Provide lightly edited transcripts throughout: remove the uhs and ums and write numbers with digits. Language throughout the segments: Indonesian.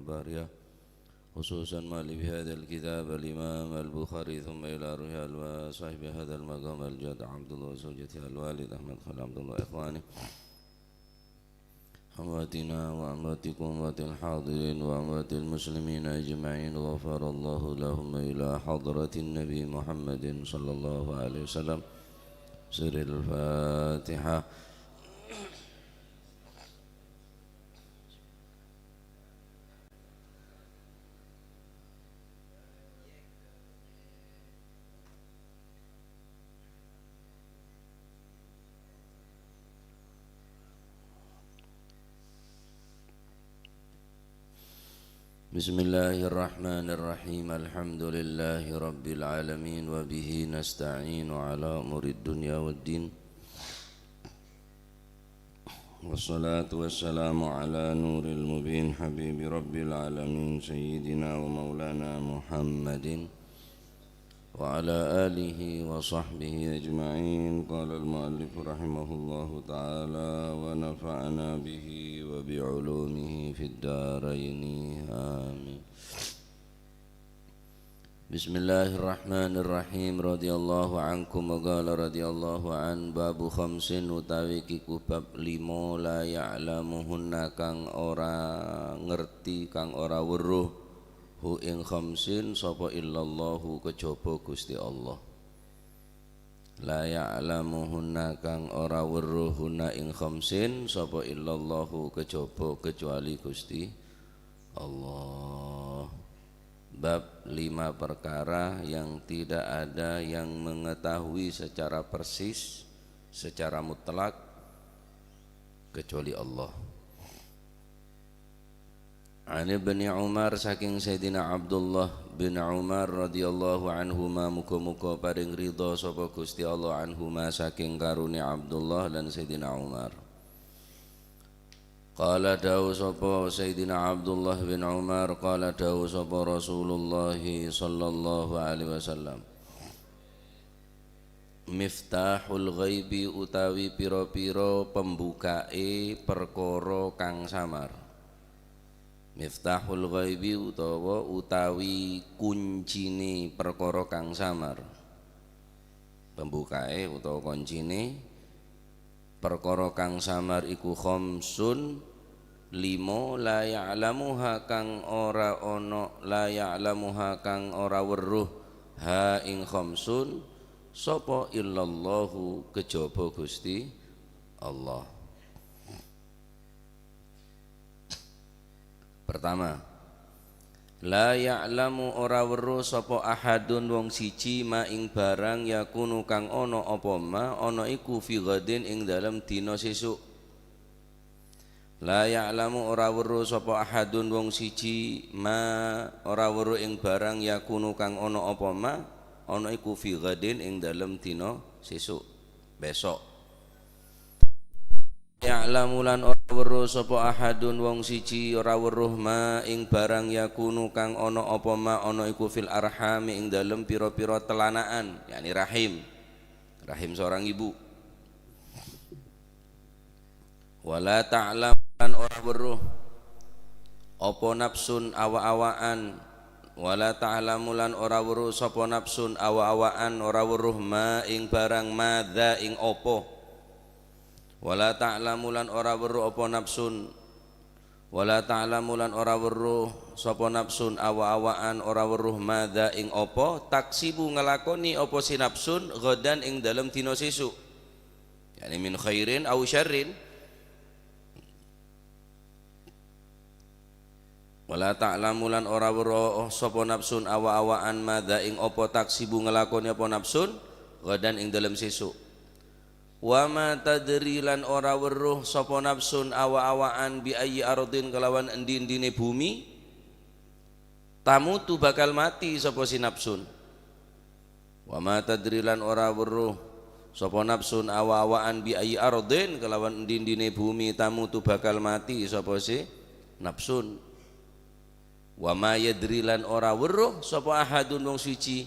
البارية خصوصا مؤلف هذا الكتاب الإمام البخاري ثم إلى رجال وصاحب هذا المقام الجاد عبد الله وزوجته الوالد أحمد خالد عبد الله إخواني أمواتنا وأمواتكم أموات الحاضرين وأموات المسلمين أجمعين غفر الله لهم إلى حضرة النبي محمد صلى الله عليه وسلم سر الفاتحة. Bismillahirrahmanirrahim. Alhamdulillahi rabbil alamin wa bihi nasta'inu ala umurid dunya waddin. Wassalatu wassalamu ala nuril mubin habibi rabbil alamin sayyidina wa maulana Muhammadin wa ala alihi wa sahbihi ajma'in. Qala al-muallif rahimahullahu ta'ala wa nafa'ana bihi wa bi'ulumihi fid daraini amin. Bismillahirrahmanirrahim. Radhiyallahu ankum wa qala radhiyallahu an babu khamsin utawi kiku bab 5 la ya'lamuhunna kang ora ngerti kang ora weruh hu ing khamsin sapa illallahu kejaba Gusti Allah. La ya'lamuhunna kang ora weruh huna ing khamsin sapa illallahu kejaba kecuali Gusti Allah. Bab 5 perkara yang tidak ada yang mengetahui secara persis, secara mutlak kecuali Allah. An Ibni Umar saking Sayyidina Abdullah bin Umar radhiyallahu anhuma muga-muga paring ridha sapa Gusti Allah anhuma saking karune Abdullah lan Sayyidina Umar. Qala dawu sapa Sayyidina Abdullah bin Umar qala dawu sapa Rasulullah sallallahu alaihi wasallam Miftahul ghaibi utawi pira-pira pembukae perkara kang samar. Miftahul ghaibi utawi kuncine perkara kang samar. Pembukae utawa kuncine perkara kang samar iku khamsun 5 la ya'lamuha kang ora ana la ya'lamuha kang ora weruh ha ing khamsun sapa illallahu kejaba Gusti Allah. Pertama, la ya'lamu ora weruh sapa ahadun wong siji ma ing barang yakunu kang ana apa ma ana iku fi ghadin ing dalem dina sesuk. La ya'lamu ora weruh sapa ahadun wong siji ma ora weruh ing barang yakunu kang ana apa ma ana iku fi ghadin ing dalem dina sesuk besok. Ya'lamu lan ora weruh sapa ahadun wong siji ora weruh ma ing barang yakunu kang ana apa ma ana iku fil arham ing dalem pira-pira telanaan, yakni rahim seorang ibu. Wala ta'lam lan ora weruh apa nafsun awa-awaan. Wala ta'lamu lan ora weruh sapa nafsun awa-awaan ora weruh ma ing barang madza ing apa. Wala ta'lamu lan ora weruh apa nafsun wala ta'lamu lan ora weruh sapa nafsun awa-awaan ora weruh madza ing apa taksibu ngelakoni apa si nafsun ghadan ing dalem dina sesuk, yakni min khairin au syarrin. Wala ta'lamu lan ora weruh sapa nafsun awa-awaan madza ing apa taksibu ngelakoni apa nafsun ghadan ing dalem sesuk. Wa ma tadri lan ora weruh sapa nafsun awa-awaan bi ayyi ardin kelawan endi-endine bumi tamutu bakal mati sapa si nafsun. Wa ma tadri lan ora weruh sapa nafsun awa-awaan bi ayyi ardin kelawan endi-endine bumi tamutu bakal mati sapa si nafsun. Wa ma yadri lan ora weruh sapa ahadun wong suci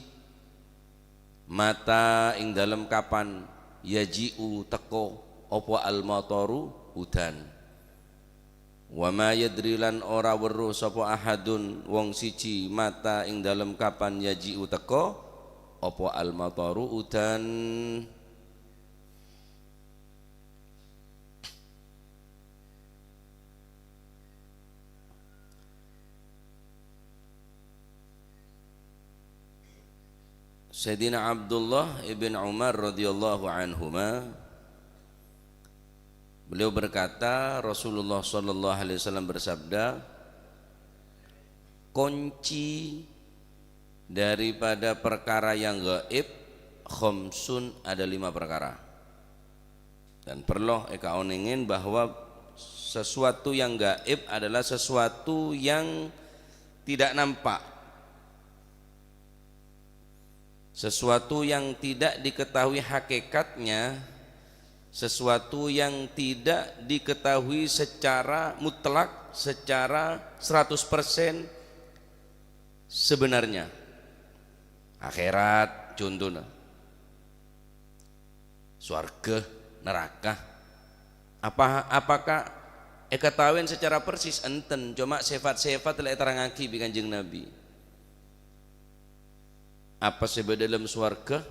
mata ing dalem kapan yaji'u teko apa al-mataru udan. wa ma yadri lan ora weruh sapa ahadun wong siji mata ing dalem kapan yaji uteka apa al mataru udan. Sayyidina Abdullah ibn Umar radhiyallahu anhuma beliau berkata, Rasulullah sallallahu alaihi wasallam bersabda, kunci daripada perkara yang gaib khamsun, ada 5 perkara. Dan perlu eka onengin bahwa sesuatu yang gaib adalah sesuatu yang tidak nampak, sesuatu yang tidak diketahui hakikatnya, sesuatu yang tidak diketahui secara mutlak, secara 100% sebenarnya. Akhirat contohnya, surga, neraka, apakah ketahuan secara persis? Enten, cuma sifat-sifat telah terangaki bi Kanjeng Nabi. Apa sebab dalam surga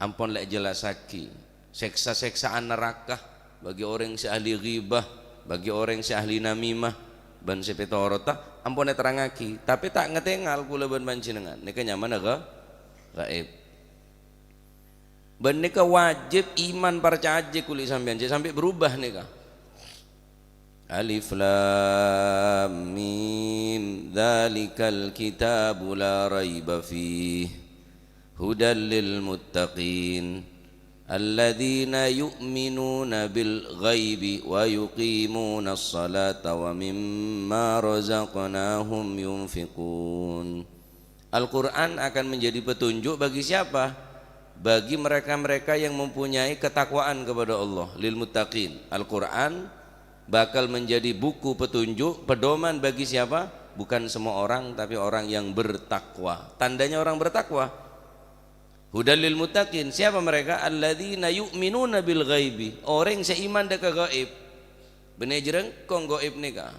ampun lek jelasaki, seksa-seksaan neraka bagi orang yang ahli ghibah, bagi orang yang ahli namimah ban sepetorota ampun terangaki, tapi tak ngetengal kula ban panjenengan nika nyaman aga gaib. Ben nika wajib iman percaya kuli sampean sampai berubah nika. Alif lam mim dzalikal kitabu la raiba fihi hudal lil muttaqin alladzina yu'minuna bil ghaibi wa yuqimuna as-salata wa mimma razaqnahum yunfiqun. Al-Quran akan menjadi petunjuk bagi siapa? Bagi mereka-mereka yang mempunyai ketakwaan kepada Allah, lil muttaqin. Al-Quran bakal menjadi buku petunjuk, pedoman bagi siapa? Bukan semua orang, tapi orang yang bertakwa. Tandanya orang bertakwa, hudal lil muttaqin. Siapa mereka? Alladzina yu'minuna bil ghaibi, orang yang seiman dengan gaib. Bener jerengkong gaib nika,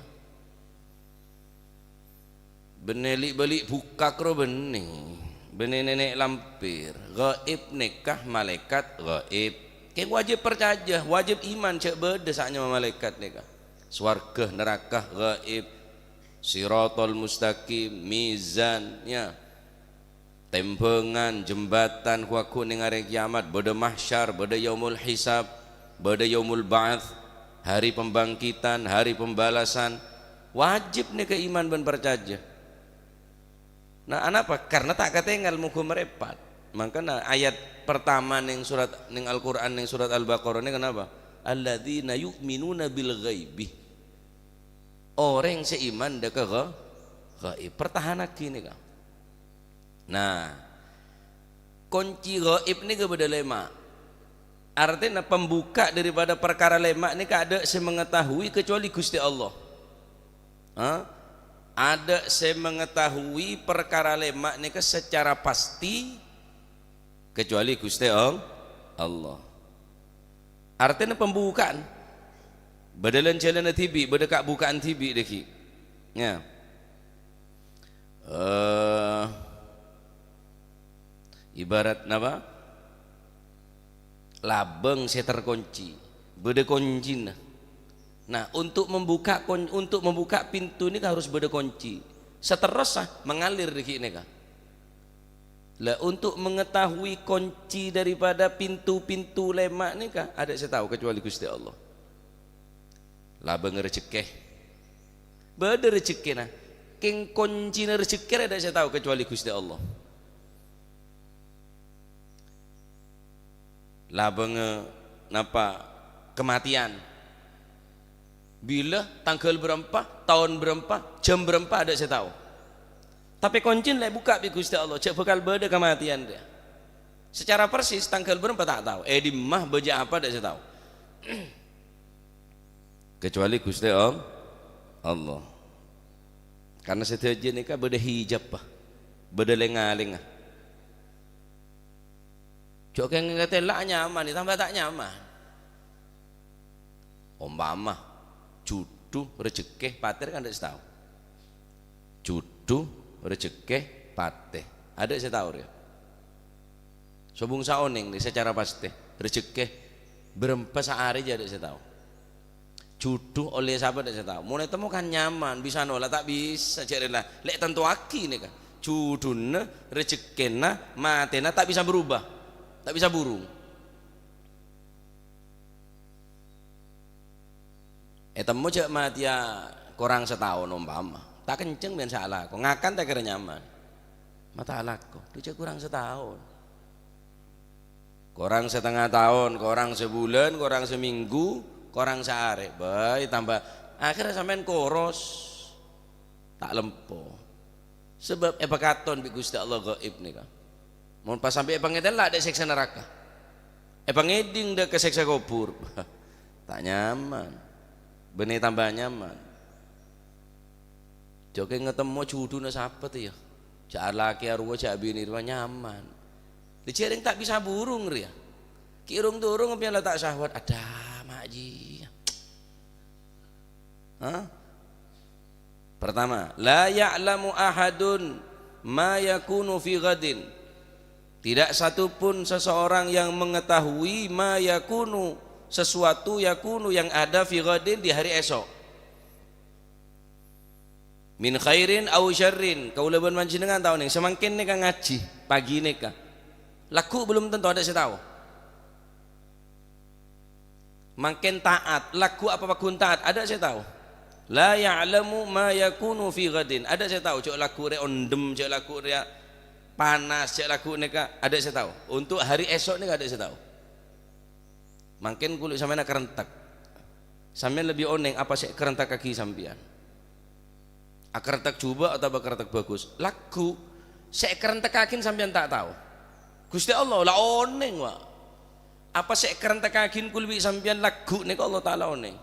benelik balik buka kro bener nenek lampir gaib nikah malaikat gaib. Kayak wajib percaya, wajib iman cek bedesaknya malaikat nikah, swarga neraka gaib, siratal mustaqim, mizan ya, tembengan jembatan kuaku ning hari kiamat, bada mahsyar, bada yaumul hisab, bada yaumul ba'ats, hari pembangkitan, hari pembalasan. Wajib nih keiman ben percaya. Nah, kenapa? Karena tak ketinggal muka merepat. Makanya ayat pertama ning surat ning Al-Qur'an ning surat Al-Baqarah ini kenapa? Alladzina yu'minuna bil ghaibi. Orang seiman deka gaib. Pertahanan gini kan. Nah, kunci gaib ini kepada lema. Artinya pembuka daripada perkara lema ini ada saya mengetahui kecuali Gusti Allah. Ada saya mengetahui perkara lema ini secara pasti kecuali Gusti Allah. Artinya pembukaan. Badalan jalan tibi, bedekak bukaan tibi deki. Ya. Ibarat napa? Labeng saya terkunci, beda kunci. Nah, untuk membuka pintu ini harus beda kunci. Seterusnya mengalir di sini kan. Lah untuk mengetahui kunci daripada pintu-pintu lemak ini kan ada saya tahu kecuali Gusti Allah. Labeng rezeki, beda rezeki nah. King kunci rezeki ada saya tahu kecuali Gusti Allah. Labeng napa kematian, bila tanggal berapa, tahun berapa, jam berapa ada saya tahu. Tapi kunci lek buka bi Gusti Allah, cek bakal beda kematian dia. Secara persis tanggal berapa tak tahu. Di mah baca apa ada saya tahu. Kecuali Gusti Allah. Karena setiap jenis kan beda hijab bah, beda lengaling. Cok yang kata lah nyaman, ditambah tak nyaman. Umpama judu rezeki patir kan ada saya tahu. Judu rezeki patir ada saya tahu ya. Sobung saoning secara pasti rezeki berempat sehari jadi saya tahu. Judu oleh sahabat saya tahu. Mulai temu kan nyaman bisa nolak tak bisa carilah. Lek tentu aki nih kan. Juduna rezekina matena tak bisa berubah, tak bisa burung. Temu cek mati ya kurang setahun umpama. Tak kenceng ben salah. Kok ngakan tak kira nyaman. Mata alako. Dia cek kurang setahun. Kurang setengah tahun, kurang sebulan, kurang seminggu, kurang sehari. Baik tambah akhirnya sampean koros tak lempo. Sebab katon bi Gusti Allah gaib nika. Mun pas sampai ngeden lah ada siksa neraka. Ngeding dah ke siksa kubur. Tak nyaman. Benih tambah nyaman. Joke ngetemu juduna siapa tuh ya? Cak laki arwah cak bini nyaman. Dicering tak bisa burung ria. Kirung turung pian tak syahwat ada makji. Hah? Pertama, la ya'lamu ahadun ma yakunu fi ghadin. Tidak satupun seseorang yang mengetahui ma yakunu sesuatu yakunu yang ada fi ghadin di hari esok. Min khairin aw syarrin. Kaula ben manjenengan tahu nih, semakin nih ngaji pagi nih ka. Laku belum tentu ada saya tahu. Makin taat, laku apa pakun taat ada saya tahu. La ya'lamu ma yakunu fi ghadin. Ada saya tahu cok laku re ondem, cok laku re panas, cok laku neka ada saya tahu. Untuk hari esok nih ada saya tahu. Makin kulit sampean kerentak. Sampean lebih oneng apa sih kerentak kaki sampean? Kerentak coba atau kerentak bagus? Laku saya kerentak kaki sampean tak tahu. Gusti Allah lah oneng wa. Apa sih kerentak kaki kul bi sampean lagu nih Allah taala oneng.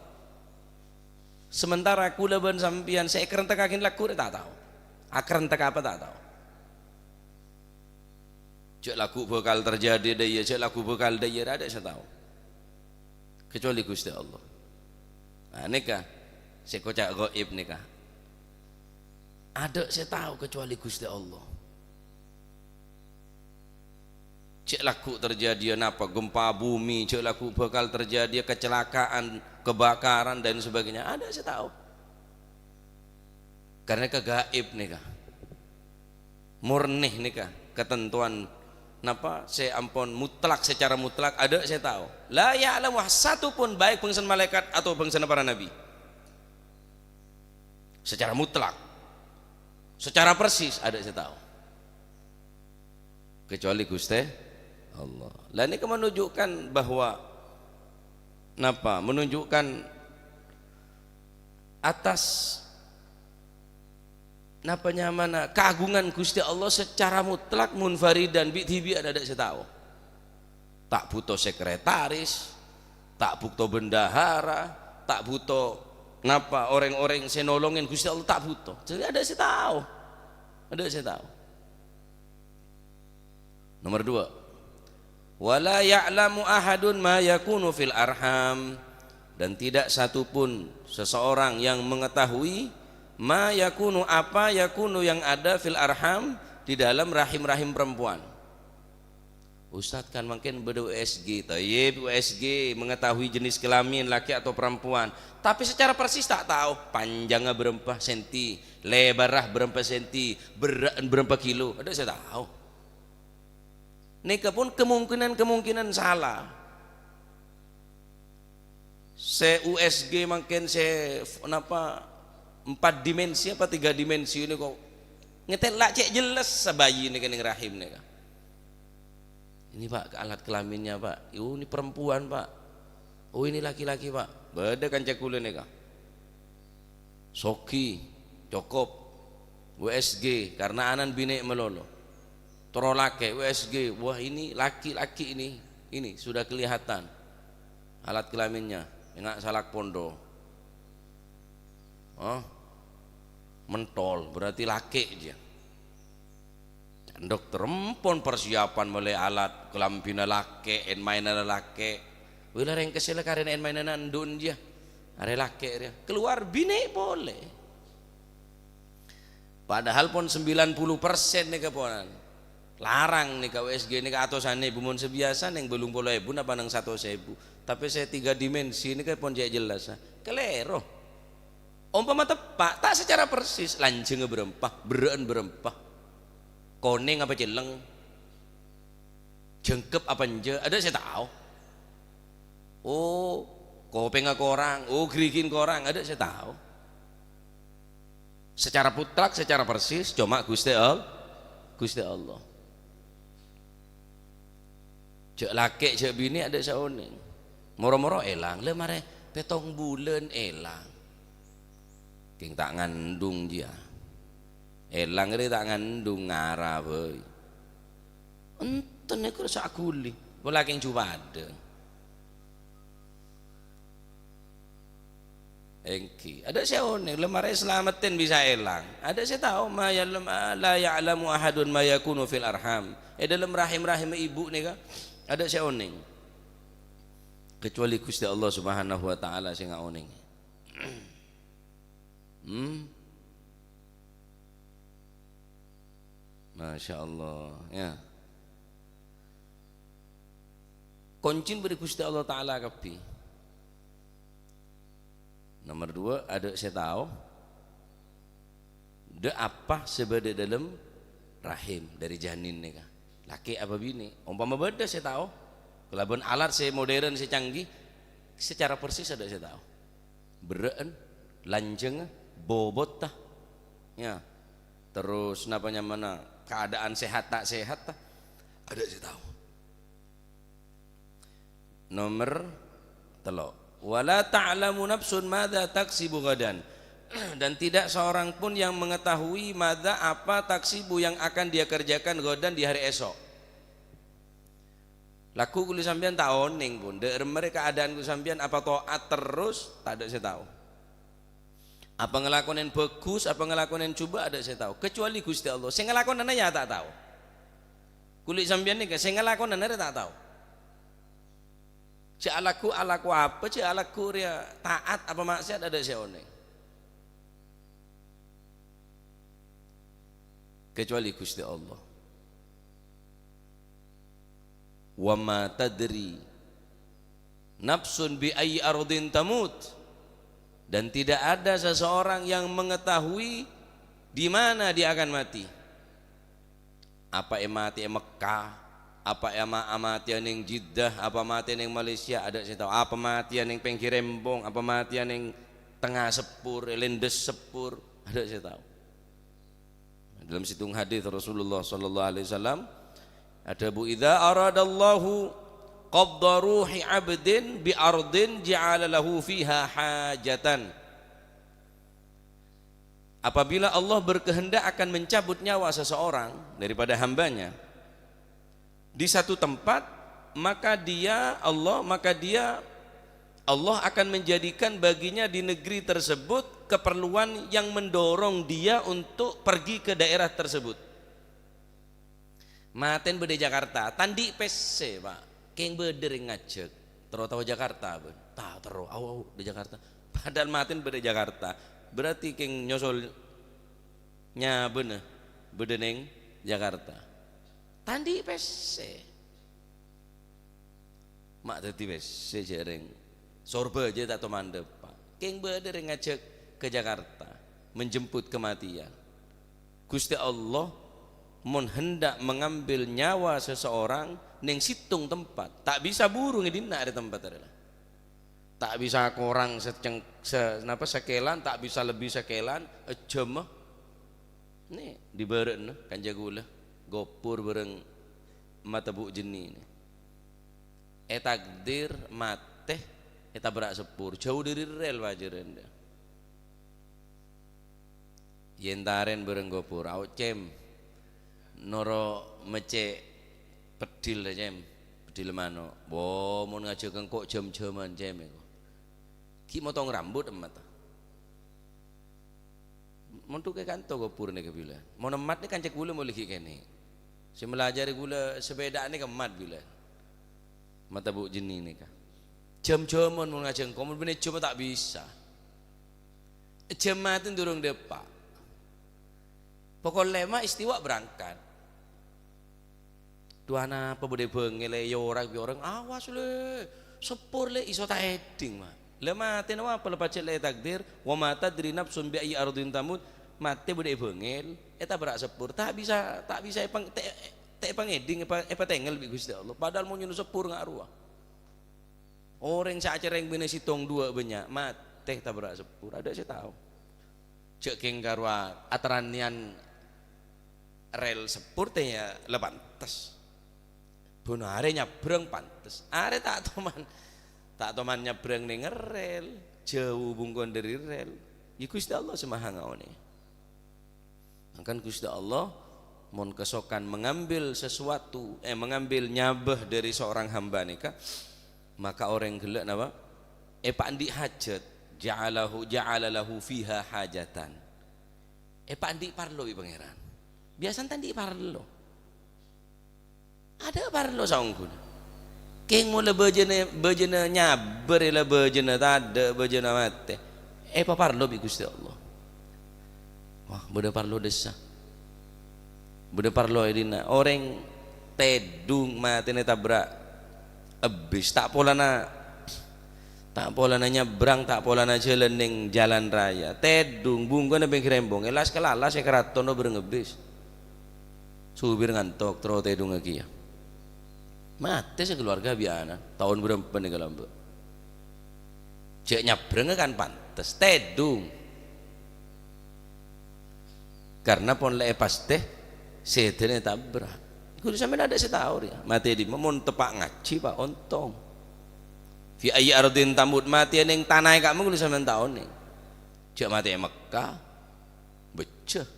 Sementara kula ben sampean saya kerentak kaki lagu tak tahu. Kerentak apa tak tahu. Cek lagu bakal terjadi daya, cek lagu bakal daya ada saya tahu. Kecuali Gusti Allah. Nah nikah saya kocak gaib nikah. Ada saya tahu kecuali Gusti Allah. Cek laku terjadi apa gempa bumi, cek laku bakal terjadi kecelakaan, kebakaran dan sebagainya. Ada saya tahu. Karena kegaib nih kah, murni nih kah, ketentuan napa saya ampun mutlak secara mutlak ada saya tahu. La ya'lamu satu pun baik bangsa malaikat atau bangsa para nabi. Secara mutlak, secara persis ada saya tahu. Kecuali Gusti Allah. Lah ini menunjukkan bahwa napa? Menunjukkan atas napa nyamana keagungan Gusti Allah secara mutlak munfaridan bi ada saya tahu. Tak butuh sekretaris, tak butuh bendahara, tak butuh napa orang-orang senolongin Gusti Allah tak butuh. Jadi ada saya tahu. Ada saya tahu. Nomor 2. Wala ya'lamu ahadun ma yakunu fil arham, dan tidak satupun seseorang yang mengetahui ma yakunu apa yakunu yang ada fil arham di dalam rahim-rahim perempuan. Ustadz kan makin ber-USG, tayyib USG mengetahui jenis kelamin laki atau perempuan, tapi secara persis tak tahu panjangnya berapa senti, lebarnya berapa senti, berat berapa kilo. Ada saya tahu. Nikah pun kemungkinan salah. Se USG makin se apa 4 dimensi apa 3 dimensi ini kok ngetelak cek jelas sebayi ini kening rahim nih. Ini Pak alat kelaminnya Pak. Oh ini perempuan Pak. Oh ini laki-laki Pak. Beda kan cek kulit nih Kak. Soki cukup USG karena anan bini melolo. Terolake USG, wah ini laki-laki ini sudah kelihatan alat kelaminnya, enggak salak pondo, mentol berarti laki aja. Dan dokter empon persiapan mulai alat kelamin laki, mainan laki, wilayah yang kesel karena mainan andun dia, are laki dia keluar bini boleh. Padahal pun 90% nih keponan larang nih ke USG nih ke atosane bumun sebiasa neng belum boleh ibu apa nang 100.000 tapi saya 3 dimensi ini kan pun jelas kelero umpama tepak tak secara persis lanceng berempah beren berempah koneng apa celeng jengkep apa nje ada saya tahu oh kopeng korang oh gerikin korang ada saya tahu secara putlak secara persis cuma Gusti Allah cek laki cek bini ada saoning moro-moro elang le mare petong bulan elang king tak ngandung dia elang ini tak ngandung ngarah boy enten iku sak guli bola king cuwade engki ada saoning le mare selamatin bisa elang ada saya tahu ma la ya'lamu ahadun ma yakunu fil arham dalam rahim-rahim ibu nih kan ada saya oning kecuali Gusti Allah Subhanahu wa taala sing oning. Masya Allah ya. Koncin beri Gusti Allah taala kapi. Nomor 2 ada saya tahu de apa sebeda dalam rahim dari janin nih kan. Laki apa bini umpama beda saya tahu kelaban alat saya modern saya canggih secara persis ada saya tahu beren lanjeng bobot tah ya terus napanya mana keadaan sehat tak sehat tah ada saya tahu. Nomor 3 wala ta'lamu nafsun madza taksibu gadan dan tidak seorang pun yang mengetahui madza apa taksibu yang akan dia kerjakan godan di hari esok. Laku kuli sampean tak oning pun de mereka keadaan ku sampean apa taat terus tak ada saya tahu. Apa ngelakonin bagus apa ngelakonin coba ada saya tahu kecuali Gusti Allah. Sing ngelakonin ya tak tahu. Kuli sampean nih sing ngelakonin tak tahu. Cek alaku apa cek alaku dia taat apa maksiat ada saya oning. Kecuali Gusti Allah. Wa ma tadri nafsun bi ayyi ardin tamut dan tidak ada seseorang yang mengetahui di mana dia akan mati. Apa mati Mekah, apa mati ning Jeddah, apa mati ning Malaysia ada saya tahu. Apa mati ning pinggir rembong, apa mati ning tengah sepur, lendes sepur ada saya tahu. Dalam situng hadis Rasulullah sallallahu alaihi wasallam ada bu idza aradallahu qabda ruhi 'abdin bi ardin ja'ala lahu fiha hajatan. Apabila Allah berkehendak akan mencabut nyawa seseorang daripada hambanya di satu tempat maka Allah akan menjadikan baginya di negeri tersebut keperluan yang mendorong dia untuk pergi ke daerah tersebut. Maten bede Jakarta, tandi PC pak, keng bede ngajak, tahu Jakarta, tahu awu di Jakarta. Padahal maten bede Jakarta, berarti keng nyosolnya bede neng Jakarta. Tandi PC, mak tadi PC jereng, sorba aja tak mandep pak, keng bede ngajak ke Jakarta, menjemput kematian. Gusti Allah mun hendak mengambil nyawa seseorang neng situng tempat tak bisa buru ngedina ada tempat adalah tak bisa korang sekelan tak bisa lebih sekelan jemah nih di beren kan jagula gopur bereng mata bu jeni ini takdir mateh berak sepur jauh dari rel wajaran dah yentaren bereng gopur au cem noro mece pedil cem pedil mano bo mau ngajak kok jam-jaman cem iku ki motong rambut emat montu ke kanto gopur nek bila mau nemat ni kancek gula mau lagi kene si melajari gula sepeda ni kemat bila mata bu jeni ni ka jam-jaman mau ngajeng komun bener cuma tak bisa. Jematin durung depak. Pokok lema istiwa berangkat. Duana apa bude bengele yo orang awas le sepur le iso tak eding mah. Lema ten apa lepas le takdir wa mata diri nafsun bi ayi ardin tamut mate bude bengel eta berak sepur tak bisa pangeding apa tengel bi Gusti Allah padahal mau nyuruh sepur ngaruah. Orang sacereng bina sitong dua banyak mate tak berak sepur ada saya tahu. Cek keng karwa atranian rel sepur teh ya lepantes. Bono are nyabrang pantes. Are tak toman nyabrang ning rel, jauh bungkon dari rel. Ya Gusti Allah semaha ngaone. Mangkan Gusti Allah mon kesokan mengambil sesuatu mengambil nyabah dari seorang hamba nika, maka orang gelek napa? Pandi hajat, ja'ala lahu fiha hajatan. Pandi parlo pangeran. Biasan tandi parlo. Ada parlo saungkun. Keng mula bejena nyaber ila bejena tade bejena mate. Pa parlo bi Gusti Allah. Wah, bude parlo desa. Bude parlo edina orang tedung mate ne tabrak. Abis tak polana nyebrang tak polana jalan ning jalan raya. Tedung bungkon nang rembong. Elas kelalas e keratono berengebis. Subir ngantok tro tedung lagi ya. Mate sekeluarga biana tahun berapa nih kalau mbak cek nyabreng kan pantes tedung karena pon le pas teh sedene tabrak kudu sampean ada setahun ya mate di mon tepak ngaji Pak ontong fi ayyi ardin tamut mati ning tanah kamu kudu sampean taun nih cek mati Mekah beceh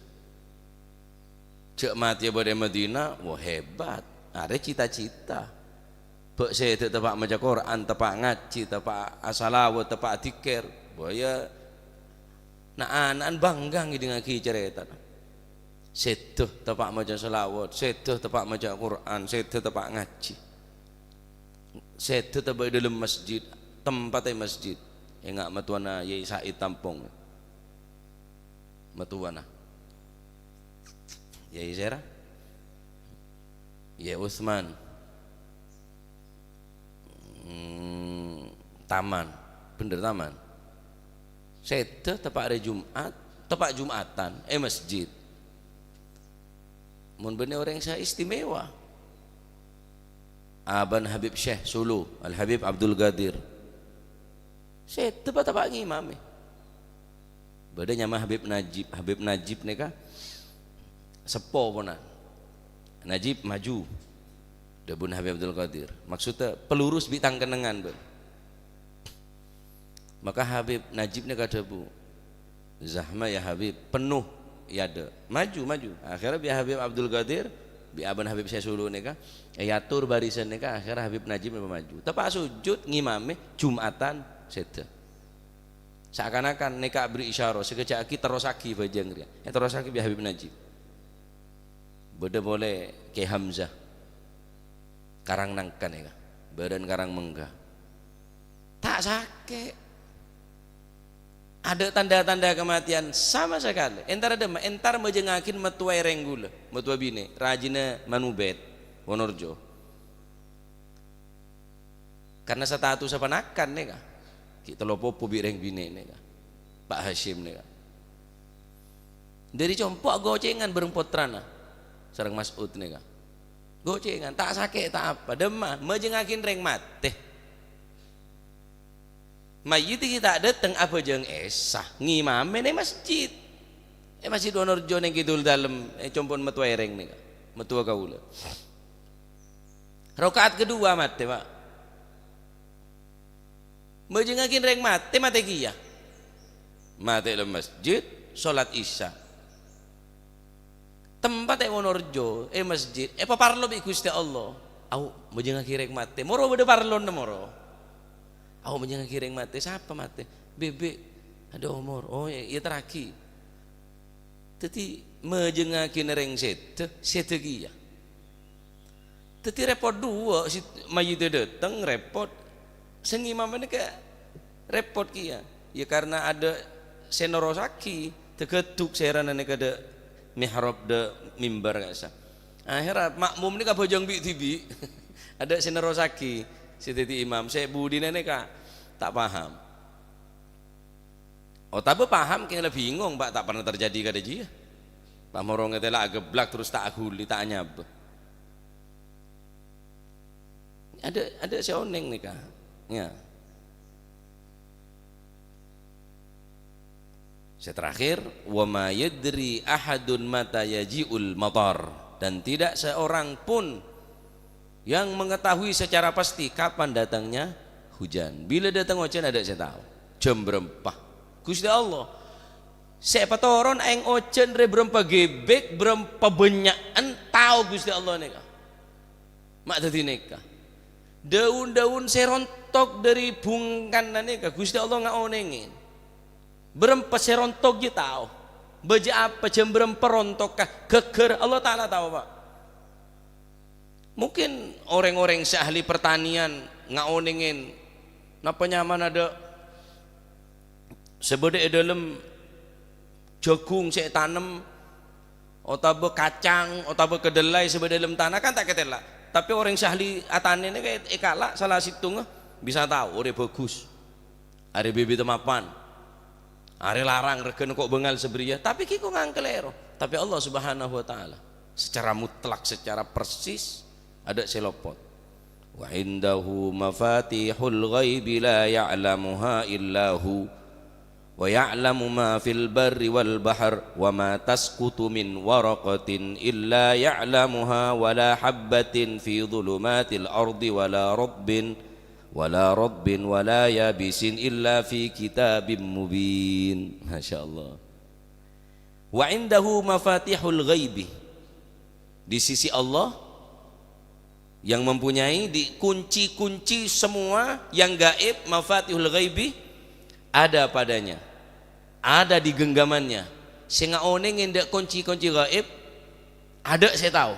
cek mati pada Madinah wah hebat ada cita-cita bek saya tepak maca Quran tepak ngaji tepak asalawat tepak dzikir boya nah anak bangga dengan ki cerita seduh tepak maca selawat seduh tepak maca Quran seduh tepak ngaji seduh tepak dalam masjid tempatnya masjid enggak matuana Yai Said Tampung matuana Yai Zera ya Utsman taman bener taman seda tepak hari Jumat tepak Jumatan masjid mun bener orang saya istimewa Aban Habib Syekh Sulu Al Habib Abdul Qadir seda tepak ngimame beda nyama Habib Najib nika sepo pona Najib maju Dabun Habib Abdul Qadir maksudnya pelurus bitang kenengan ben. Maka Habib Najib ni kata bu Zahma ya Habib penuh ya ada maju akhirnya bi Habib Abdul Qadir bi Aban Habib Syekh Sulu ni yatur barisan ni akhirnya Habib Najib ni maju tepak sujud ngimame Jumatan seda seakan-akan neka beri isyarah sekejap lagi terosaki bajang dia terosaki bi Habib Najib beda boleh ke Hamzah karang nangkan ya badan karang mengga tak sakit ada tanda-tanda kematian sama sekali entar mejengakin metua renggula metua bine rajina manubet Wonorjo karena status apa nakan nih kah kita lopo bireng bine nih kah Pak Hashim nih kah dari compok gocengan bereng potrana sareng Mas'ud nih kah gocengan tak sakit tak apa demam mejengakin reng mate mayit kita dateng apa jeng esah ngimame nih masjid masjid Wonorjo ning kidul dalem compon metua reng nih kah metua kaula rakaat kedua mate Pak mejengakin reng mate kia mate dalam masjid salat isya tempat Wonorjo masjid paparlo bi Gusti Allah au menjengah kireng mate moro bede parlon moro au menjengah kireng mate siapa mate bebek ada umur oh ya teraki teti menjengah kinereng sete kia teti repot dua si mayit datang repot Sing imam ini kayak repot kia. Ya karena ada senorosaki tegeduk seranane kada mihrab de mimbar kasa. Akhirnya makmum ini kabojong bi tibi. Ada senorosaki si titi imam. Saya budine ini kak tak paham. Oh tapi paham kayaknya bingung pak tak pernah terjadi kada dia. Pak morong itu lah geblak terus tak aguli tak nyab. Ada seoneng nih kak. Ya. Terakhir, wa ma yadri ahadun mata yaji'ul matar, dan tidak seorang pun yang mengetahui secara pasti kapan datangnya hujan. Bila datang hujan ada saya tahu. Jam berempah. Gusti Allah. Siapa toron aing hujan re berempah gebek berempah benyaan tahu Gusti Allah nika. Mak dadi nika. Daun-daun serontok dari bungkan nika Gusti Allah ngaonengin. Berempat serontok je tahu. Baja apa jam berempat rontok kah geger Allah Ta'ala tahu pak. Mungkin orang-orang seahli pertanian ngaonengin napa nyaman ada sebede dalam jagung saya tanam atau kacang atau kedelai sebede dalam tanah kan tak ketela. Tapi orang seahli atane ini kayak ekala salah situng bisa tahu ore bagus. Are bibit mapan. Are larang regen kok bengal seberia, tapi kiko ngangkelero. Tapi Allah Subhanahu wa taala secara mutlak, secara persis ada selopot. Wa indahu mafatihul ghaibi la ya'lamuha illahu wa ya'lamu ma fil barri wal bahr wa ma tasqutu min waraqatin illa ya'lamuha wa la habbatin fi dhulumatil ardi wala rabbin wala yabisin illa fi kitabim mubin. Masya Allah. Wa indahu mafatihul ghaibi, di sisi Allah yang mempunyai di kunci-kunci semua yang gaib, mafatihul ghaibi ada padanya, ada di genggamannya. Sehingga oneng ndak kunci-kunci gaib ada saya tahu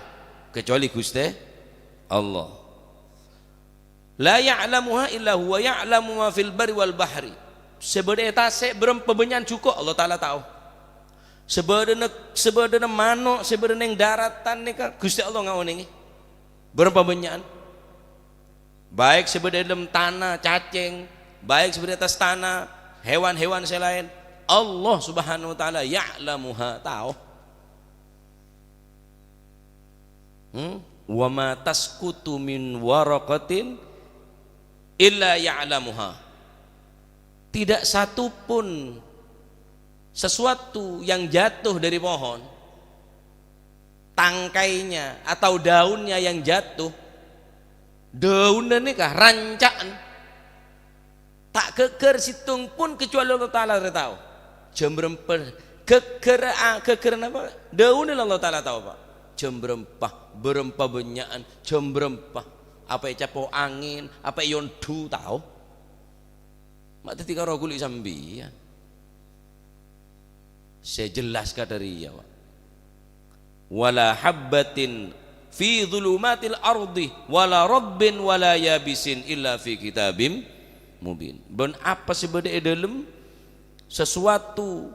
kecuali Gusti Allah. La ya'lamuha illa huwa ya'lamu ma fil barri wal bahri. Sebede eta se berempa benyan cukup Allah Taala tahu. Sebedena mano sebedena ning daratan nika Gusti Allah ngaoningi. Berempa benyan. Baik sebede dalam tanah cacing, baik sebede atas tanah hewan-hewan selain Allah Subhanahu wa taala ya'lamuha tahu. Wa ma tasqutu min waraqatin illa ya'lamuha. Tidak satu pun sesuatu yang jatuh dari pohon, tangkainya atau daunnya yang jatuh, daunnya ini kah rancaan tak keker situng pun kecuali Allah Ta'ala tahu. Jam berempah keker apa? Daunnya Allah Ta'ala tahu pak. Jam berempah benyaan, jam berempah apa capo angin, apa yondu tahu. Mak tadi karo kulit sambian. Saya jelaskan dari ya, Pak. Wala habbatin fi dhulumatil ardi wala rabbin wala yabisin illa fi kitabim mubin. Ben apa sebede dalam sesuatu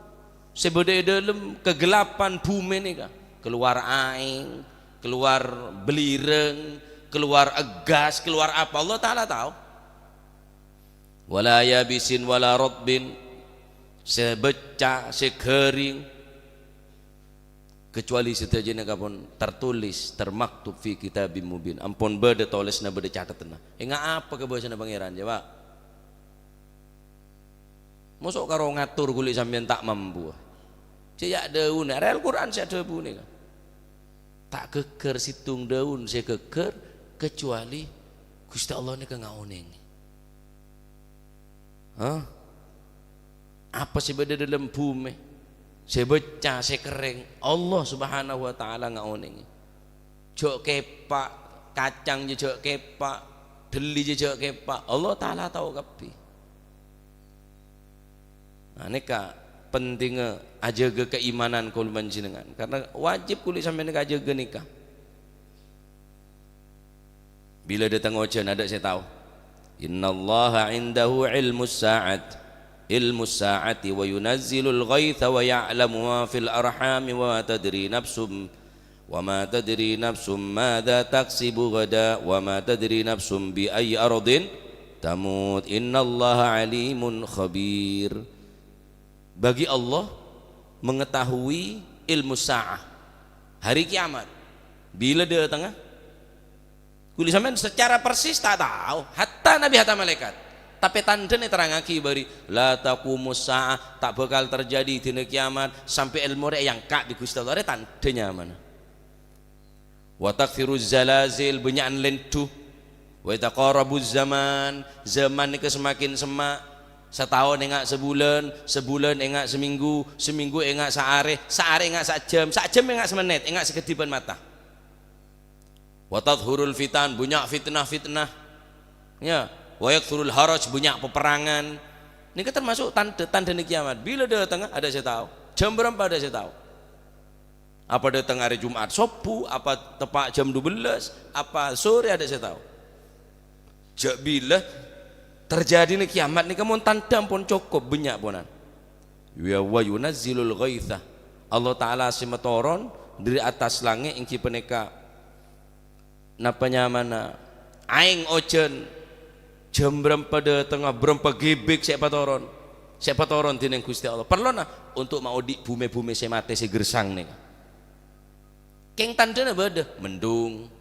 sebede dalam kegelapan bumi ini kah? Keluar aing, keluar belireng, keluar egas, keluar apa Allah Ta'ala tahu. Wala yabisin wala rabbin, sebecah, sekering, kecuali setajana kapun tertulis, termaktub fi kitabim mubin. Ampun beda tulisna beda catatna. Enggak apa kebiasaan pangeran jawab. Mosok karo ngatur kulit sampean tak mampu. Siyak daun, Al Quran siyak daun ni. Tak keker situng daun, saya keker kecuali Gusti Allah ni kengaoneng. Apa sih beda dalam bumi? Saya baca, saya kering. Allah Subhanahu wa taala ngaoneng. Jok kepak, kacang je jok kepak, deli je jok kepak. Allah Taala tahu kabeh. Nah nika pentingnya ajaga keimanan kul panjenengan, karena wajib kulit sampai nika ajaga nikah. Bila datang hujan ada saya tahu. innallaha indahu ilmus sa'ati wa yunazzilul ghaitha wa ya'lamu ma fil arhami wa ma tadri nafsum madza taksibu gada wa ma tadri nafsum bi ayyi ardin tamut innallaha alimun khabir. Bagi Allah mengetahui ilmu sa'ah, hari kiamat bila dia tengah kuli sampean secara persis tak tahu, hatta nabi hatta malaikat, tapi tandane terangaki bari la taqumus sa'ah, tak bakal terjadi dina kiamat sampai ilmu rek yang kak di Gusti Allah tandanya mana. Wa takfiruz zalazil, benyakan lentu, wa taqarabuz zaman ini semakin semak, setahun enggak sebulan enggak seminggu enggak sehari enggak sak jam enggak semenit, enggak sekedipan mata. Wa tadhurul fitan, banyak fitnah ya, wa yakthurul haraj, banyak peperangan. Ini kan termasuk tanda kiamat. Bila dia datang ada saya tahu, jam berapa ada saya tahu. Apa datang hari Jumat subuh, apa tepat jam 12, apa sore ada saya tahu. Jak bila terjadi nih kiamat nih kamu tanda pun cukup banyak ponan. Wa yunazzilul ghaitha, Allah taala simatoron dari atas langit ingki peneka napanya mana aing ojen jam berapa de tengah berapa gebek siapa toron tineng Gusti Allah perlu nah untuk mau di bumi semate si gersang nih. Keng tandana bade mendung,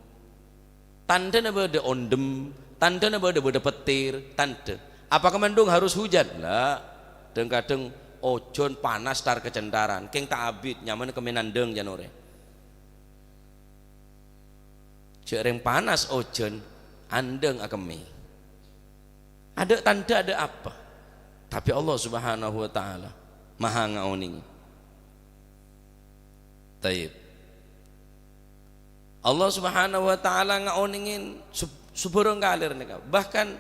tandana bade ondem, tandana bade petir, tanda. Apakah mendung harus hujan? Lah, kadang ojon panas tar kecendaran. Keng tak abid nyaman kemenandeng janore. Cereng panas ojon, andeng akemi. Ada tanda ada apa? Tapi Allah Subhanahu wa taala Maha ngauning. Taib. Allah Subhanahu wa taala ngaoningin suburung kalir nih. Bahkan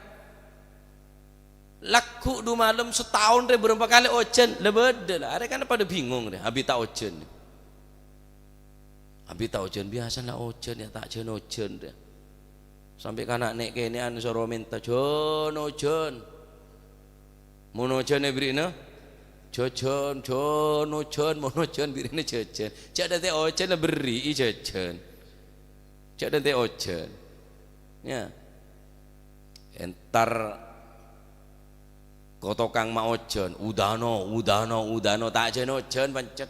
laku 2 malam setahun deh berapa kali ojen lebede lah. Ada kan pada bingung deh habita ojen. Habita ojen biasa lah ojen ya tak jen ojen deh. Sampai kanak nek kene an soro minta jon ojen. Mun ojen brine jojon mon ojen brine jojon. Cak date ojen beri jojon. Cak dan teh ojen, ya, entar kotokang ma ojen, udano tak jen ojen pancet,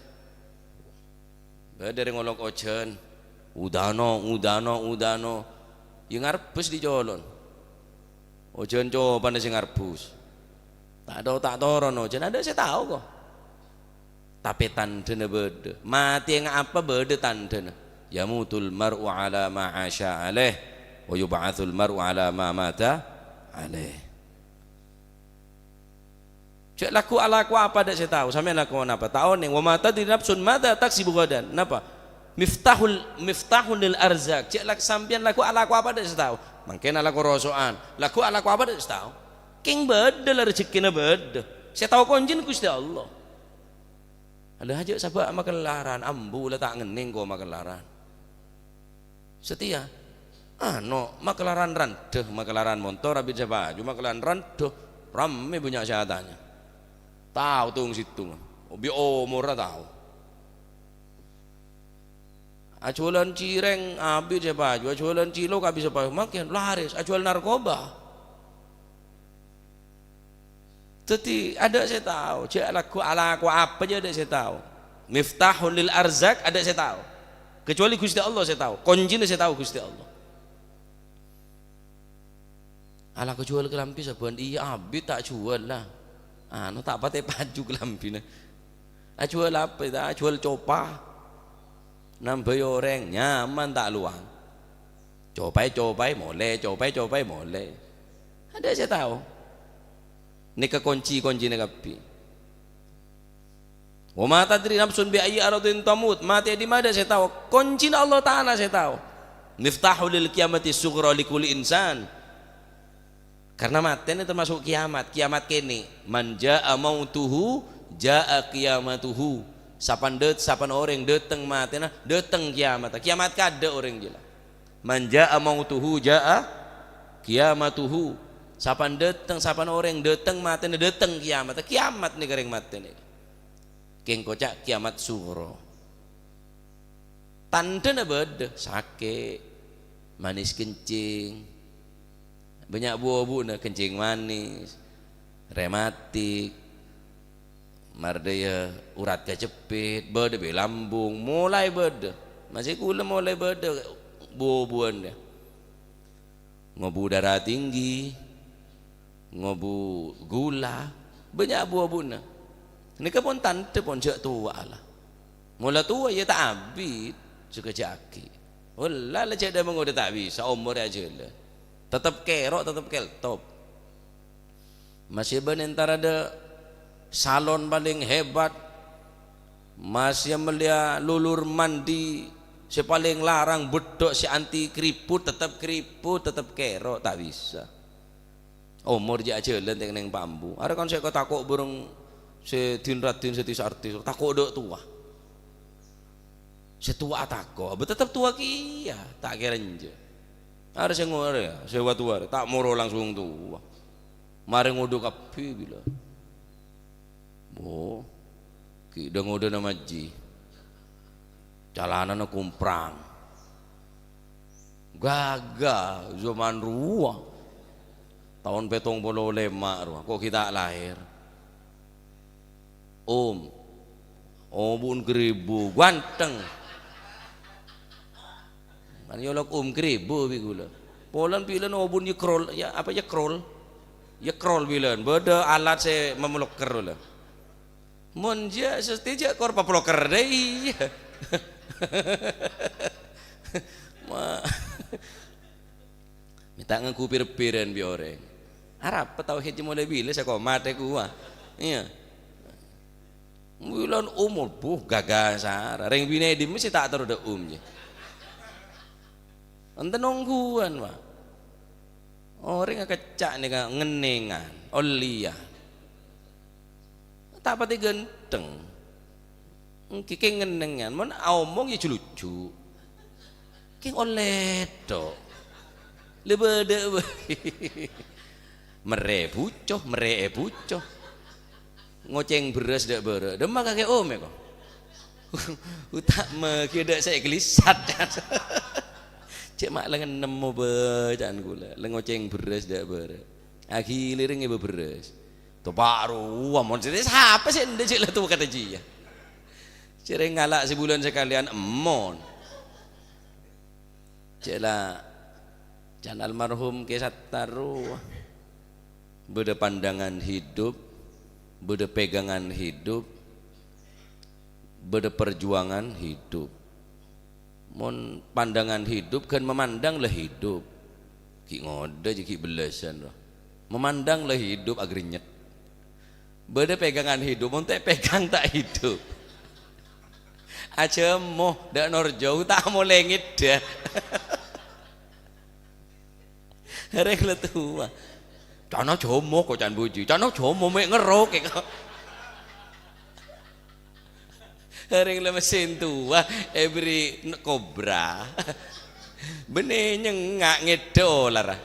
dari ngolok ojen, udano, yang ngarbus di jolon, ojen coba nasi ngarbus, tak toron ojen, ada saya tahu kok, tapi tandena beda, mati yang apa beda tandena. Yamutul mar'u ala ma 'asha alaih wa yub'atsul mar'u ala ma mata alaih. Cek laku apa dak saya tahu, sampean laku apa? Tahu ning wa mata di nafsun madza taksibu gadan. Napa? Miftahun lil arzak. Cek lak sampean laku apa dak saya tahu. Mangkena laku rosoan. Laku apa dak saya tahu. King bedel rezekina bedel. Saya tahu konjin Gusti Allah. Ada aja sabak makan laran ambu lah tak ngening kok makan laran. Setia makelaran randeh, makelaran motor habis baju makelaran randeh rame banyak syahadatnya tahu tung situ obi umur tahu aculan cireng habis baju aculan cilok habis baju makin laris aculan narkoba jadi ada saya tahu aku apa aja ada saya tahu miftahun lil arzak ada saya tahu kecuali Gusti Allah saya tahu, kuncinya saya tahu Gusti Allah. Ala kejual kelampi saban iya abi tak jual lah. Anu tak pate paju kelampine. Jual apa ita? Jual copa. Nambah orang nyaman tak luang. Copai mole. Ada saya tahu. Ini kunci ini kapi. Wa ma tadri nafsun bi ayyi ardin tamut, mati di mana saya tahu. Kunci Allah taala saya tahu. Miftahu lil qiyamati sughra li kulli insan. Karena mati ini termasuk kiamat kene. Man jaa mautuhu jaa qiyamatuhu. Sapan orang datang mati nah datang kiamat. Kiamat kada orang jelas. Man jaa mautuhu jaa qiyamatuhu. Sapan datang, sapan orang datang mati ni datang kiamat. Kiamat ni kering mati ni. Keng kocak kiamat suro. Tanda na beda sakit, manis kencing, banyak buah-buah na kencing manis, rematik, mardaya urat kecepit, beda be lambung, mulai beda. Masih kula mulai beda buah-buahan dia. Ngobu darah tinggi, ngobu gula, banyak buah-buah na. Ini pun tante pun jak tua lah. Mula tua ya tak habis. Suka jaki. Wallah lah cik dah mengoda tak bisa umur aja lah. Tetap kerok, tetap keltop. Masih benentar ada salon paling hebat. Masih melia lulur mandi. Si paling larang bedok si anti keriput, tetap kerok tak bisa. Umur je aja lah neng bambu. Ada kan saya kau takut burung si tinratin setis artis takut dok tua. Setua takut, tetap tua kia, tak kira je. Ada yang ngore ya, sewa tua, tak moro langsung tua. Mari ngudu kapi bila. Oh, kita ngudu nama ji. Jalanan kumprang. Gagah zaman ruah. Tahun petong bolo lemak ruah. Kok kita lahir? Bun keribu, ganteng. Kan yolok keribu bigula. Polan bilan obun ye krol, ya apa ya krol? Ya krol bilan. Beda alat saya memeluk kerol. Monja setiap kor paploker deh. Ma, minta ngekupir-piran bi orang. Arab tauhid mulai bila saya kau mate kuah. Iya. Bulan umur gagah ring bine di mesti tak taruh je. Ente nungguan mah. Orang kecak ni kan ngenengan, olia. Tak pati genteng. Kiki ngenengan, mana omong ya lucu. Kiki oleh do. Lebede merebucoh. Ngoceng beras dak beras. Demang kakek om ya kok. Utak kira saya gelisat. Cek mak lengan nemu bacaan gula, ngoceng beras dak beras. Akhirnya ring ibu beras. Tu baru amon jadi siapa sih ndak cek lah tu kata dia. Cering ngalak sebulan sekalian emon. Cek lah jangan almarhum kisah taruh. Beda pandangan hidup, beda pegangan hidup, beda perjuangan hidup. Mon pandangan hidup kan memandanglah hidup. Ki ngode je ki belasan roh. Memandanglah hidup agrinyet. Beda pegangan hidup, mon tak pegang tak hidup. Aja moh dak norjo tak mau lengit dah. Rek le tua. Cana jomo kok can boji. Cana jomo mek ngerok kok. Haring le mesin tua every kobra. Bene nyengak ngedolar.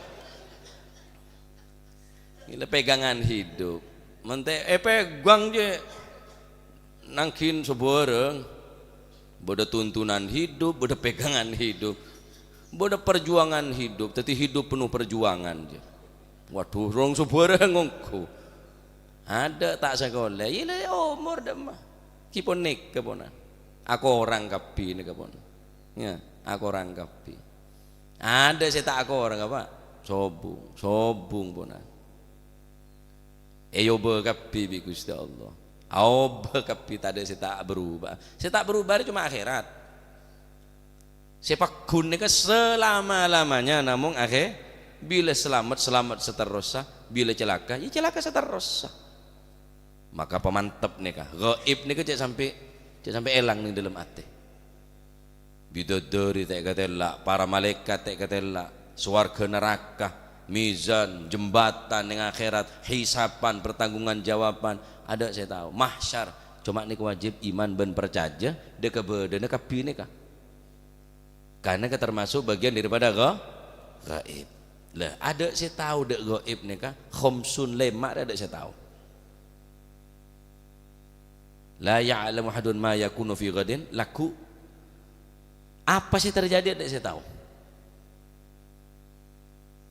Ini pegangan hidup. Mente pegang je nangkin seboreng. Boda tuntunan hidup, boda pegangan hidup. Boda perjuangan hidup, tapi hidup penuh perjuangan je. Waduh, rong seboreng ngongku. Ada tak sekolah. Ile umur dah mah. Kipon nik kepona. Aku orang kapi ni kepona. Ya, aku orang kapi. Ada saya tak aku orang apa? Sobung pona. Eyo berkapi bi Gusti Allah. Au berkapi tak ada saya tak berubah. Saya tak berubah cuma akhirat. Sepak kun ni ke selama-lamanya namun akhir bila selamat seterusnya, bila celaka ya celaka seterusnya. Maka pemantap nih kah gaib nih cek sampai elang nih dalam hati. Bidadari tak katela, para malaikat tak katela, swarga neraka, mizan, jembatan dengan akhirat, hisapan, pertanggungan jawaban, ada saya tahu. Mahsyar, cuma nih wajib iman ben percaya, dek kebeden dek kapi nih kah. Karena termasuk bagian daripada gaib. Lah ada saya tahu dek gaib nih kah khamsun lema ada saya tahu. La ya'lamu ahadun ma yakunu fi ghadin laku. Apa sih terjadi ada saya tahu.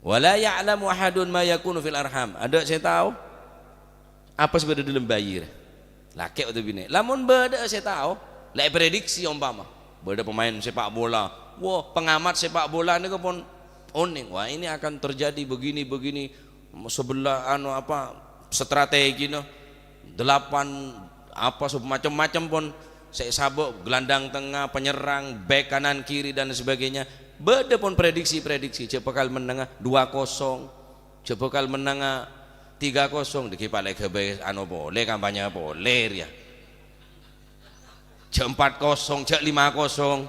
Wala ya'lamu ahadun ma yakunu fil arham. Ada saya tahu apa sebenarnya dalam bayi. Laki atau bini. Lamun beda saya tahu. Lah prediksi umpama. Beda pemain sepak bola. Wah, pengamat sepak bola ini pun oning. Wah, ini akan terjadi begini sebelah strategi no. 8 macam-macam pun saya sabuk gelandang tengah, penyerang, bek kanan kiri dan sebagainya. Beda pun prediksi cek bakal menang 2-0, cek bakal menang 3-0 dikipak lagi ke boleh kampanye boleh ya. Cek 4-0, cek 5-0,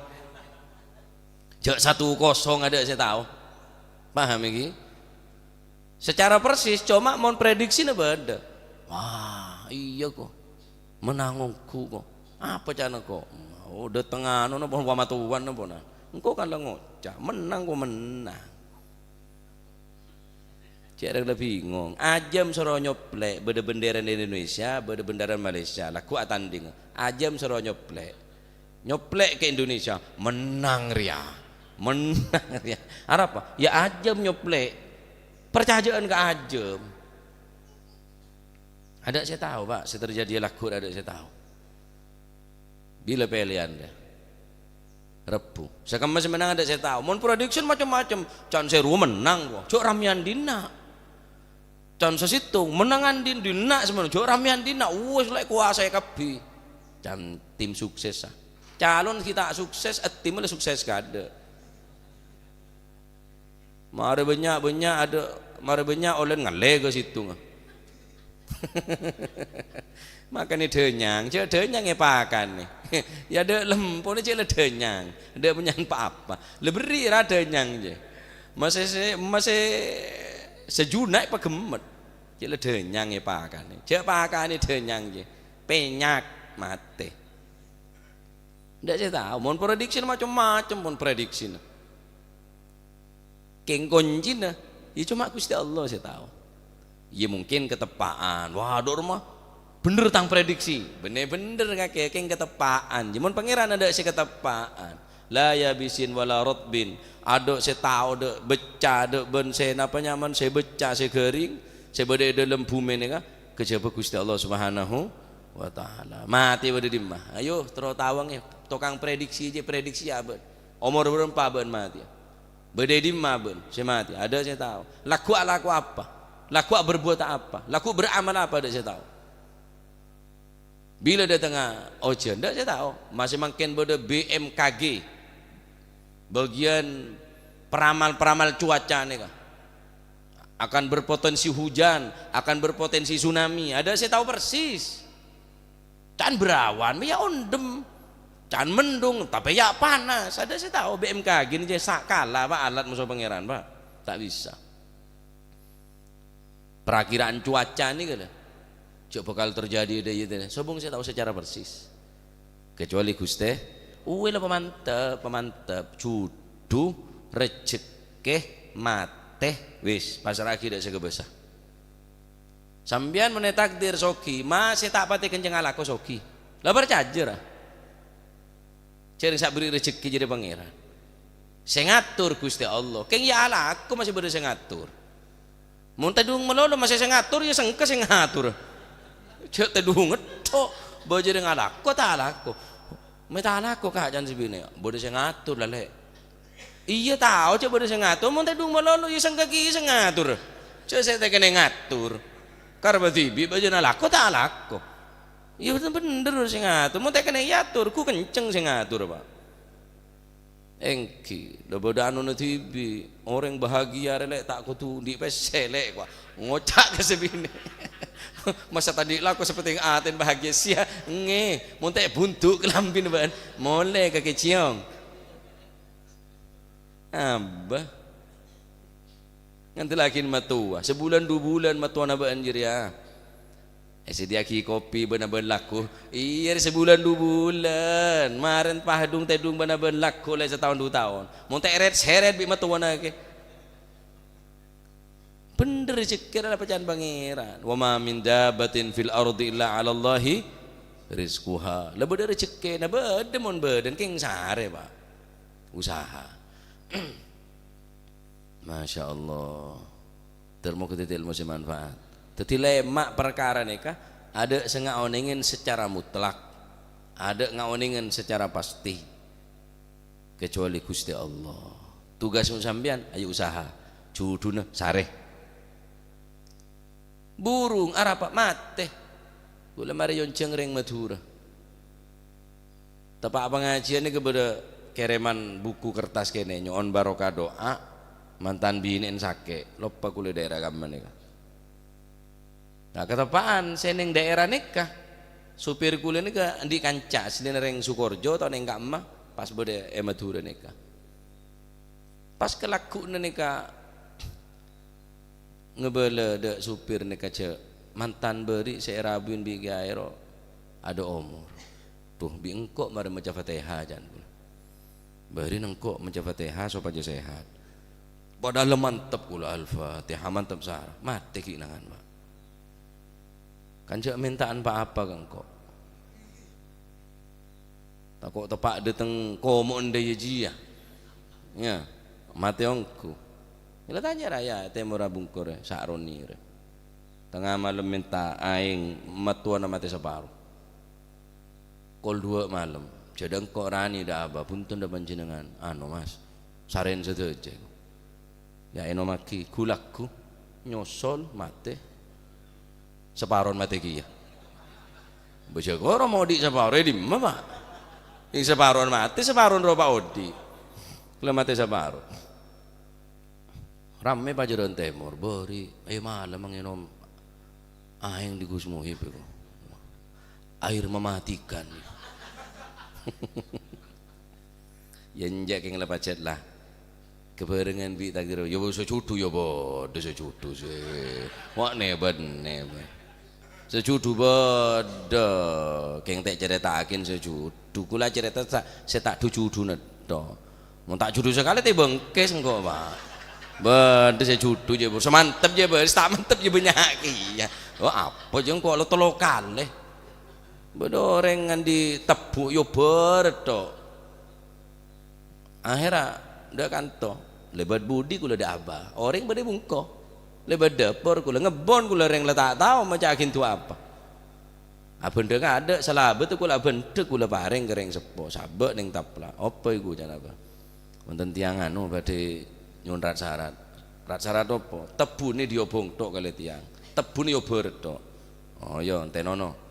cek 1-0 ada saya tahu. Paham iki? Secara persis cuma mau prediksi beda. Wah, iya kok. Menangungku kok apa cana kok udah tengah nono pun wamatuan nopo nah engkau kan ngocak menang kok menang cek ada bingung ajam soro nyoplek beda bendera Indonesia beda bendera Malaysia laku atanding ajam soro nyoplek ke Indonesia menang ria apa ya ajam nyoplek percayaan ke ajam. Ada saya tahu pak, saya terjadi laku ada saya tahu. Bila pilihan dia, Rebu. Saya masih menang ada saya tahu. Mon prediction macam-macam. Can seru menang kok. Cok ramian dina. Can sesitung menangan dina sebenarnya. Cok ramian dina. Wes lek kuasa kabi. Can tim sukses ah. Calon kita sukses, tim le sukses kada. Mari banyak ada, mari banyak oleh ngale ke situ ngah. Makanya denyang, cek denyang pakan nih. Ya ada lempon cek le denyang, ada penyan apa? Leberi ra denyang je. Masih sejunak apa gemet. Cek le denyang pakan nih. Cek pakan nih denyang je. Penyak mati. Ndak saya tahu. Mon prediction macam-macam mon prediction. Keng kunci nah. Ya cuma Gusti Allah saya tahu. Ya mungkin ketepaan. Wah, dok rumah bener tang prediksi. Bener-bener kakek keng ketepaan. Jamun pangeran ada si ketepaan. La yabisin wala rotbin. Aduk saya tahu dok beca dok ben saya napa nyaman saya beca saya kering. Saya berada dalam bumi ni kan. Kejaba Gusti Allah Subhanahu wa taala. Mati berada di mah. Ayo terus tawang ya. Tukang prediksi je prediksi apa. Umur berapa ben mati. Berada di mah ben saya mati. Ada saya tahu. Laku apa? Laku berbuat apa? Laku beramal apa? Tidak saya tahu. Bila dia tengah ujian, tidak saya tahu. Masih makin pada BMKG, bagian peramal cuaca nih kan. Akan berpotensi hujan, akan berpotensi tsunami. Ada saya tahu persis. Can berawan, ya ondem. Can mendung, tapi ya panas. Ada saya tahu BMKG ini saya kalah pak alat musuh pangeran pak. Tak bisa. Perakiraan cuaca ini kan cok bakal terjadi deh gitu. Sobong saya tahu secara persis. Kecuali Gusti, lah pemantep cudu rezeki mate wis pasar akhir dak segebesah. Sambian meneh takdir soki, masih tak pati kenceng alako soki. Lah bercajer ah. Cari sak beri rezeki jadi pangeran. Saya ngatur Gusti Allah. Keng ya ala aku masih beri saya ngatur. Mun tedung melolo masih saya ngatur ya sengke saya ngatur. Cek tedung ngetok bawa jadi ngalako tak alako. Meta alako kah jangan sebini. Bodoh saya ngatur lale. Iya tahu cek bodoh saya ngatur. Mun tedung melolo ya sengke ki saya ngatur. Cek saya tak kena ngatur. Karena tibi bawa jadi alako tak alako. Iya bener saya ngatur. Mun tak kena ngatur ku kenceng saya ngatur pak. Engki, bodoh anu tibi orang bahagia relek tak kutu di peselek gua ngocak ke sebini. Masa tadi lah aku seperti aten bahagia sia mun tak buntu kelambin ban mole ke keciong. Abah nganti lagi matua sebulan 2 bulan matua na ba anjir ya. Sedia ki kopi benar-benar laku. Iya sebulan 2 bulan. Maren pahadung tedung benar-benar laku lah setahun 2 tahun. Mau tak eret seret bi matuan lagi. bener rezeki adalah pecahan pangeran. Wa ma min dabatin fil ardi illa 'ala Allahi rizquha. Lah bener rezeki na bede mon beden king sare Pak. Usaha. Masya Allah. Termo ketitil ilmu manfaat. Dadi lemak perkara nikah ada sengaoningin secara mutlak, ada ngaoningin secara pasti. Kecuali Gusti Allah. Tugasmu sampean ayo usaha. Juduna sare. Burung arapa mate. Kula mari yon cengreng Madura. Tepak pengajian ini kepada kereman buku kertas kene nyon barokah doa mantan binin sake lupa kule daerah gaman nikah. Nah ketepaan seneng daerah nikah supir kule nikah di kanca sini neng Sukorjo atau neng Kamma pas bode Madura nikah. Pas kelaku nikah ngebele de supir nikah ce mantan beri seerabun bi gairo ada umur tuh bi engkok mari maca Fatihah jan beri nengkok maca Fatihah supaya sehat padahal mantap kula Al-Fatihah mantap sarah mati kinangan Pak kan cek mintaan apa kang kok takut tepak deteng komo ende ya mati ongku ila tanya raya temura bungkur sakroni tengah malam minta aing matuan mati separuh kol 2 malam jadang kok rani dah abah puntun dah panjenengan anu mas saren sedeje ya eno maki kulakku nyosol mati separon mati kia baca koro mau di separuh di mana yang separon mati separon ropa odi kalau mati separuh rame pajaran timur beri malam menginom aing di Gus Muhib itu air mematikan yenjak yang lepacet lah kebarengan bi takdir yo secudu yo bodo secudu sih wak nebat secudu bodo keng tak ceritakin secudu kula cerita saya tak ducudu nedo mau tak judu sekali teh bengkes engkau Pak bener saya judu je semantep je ber tak mantep je banyak ya oh apa je engkau lo lokal bedorengan di tebuk yo berdo akhirnya udah kanto lebat budi kula dah abah orang bade bungko lebat dapur kula ngebon kula reng letak tahu macakin tu apa benda ada salah betul kula benda kula pareng kereng sepo sabek ning tapla apa iku jan apa wonten tiangan badhe nyun rat syarat apa tebune diobong tok kali tiang tebune yo berdo oh yo tenono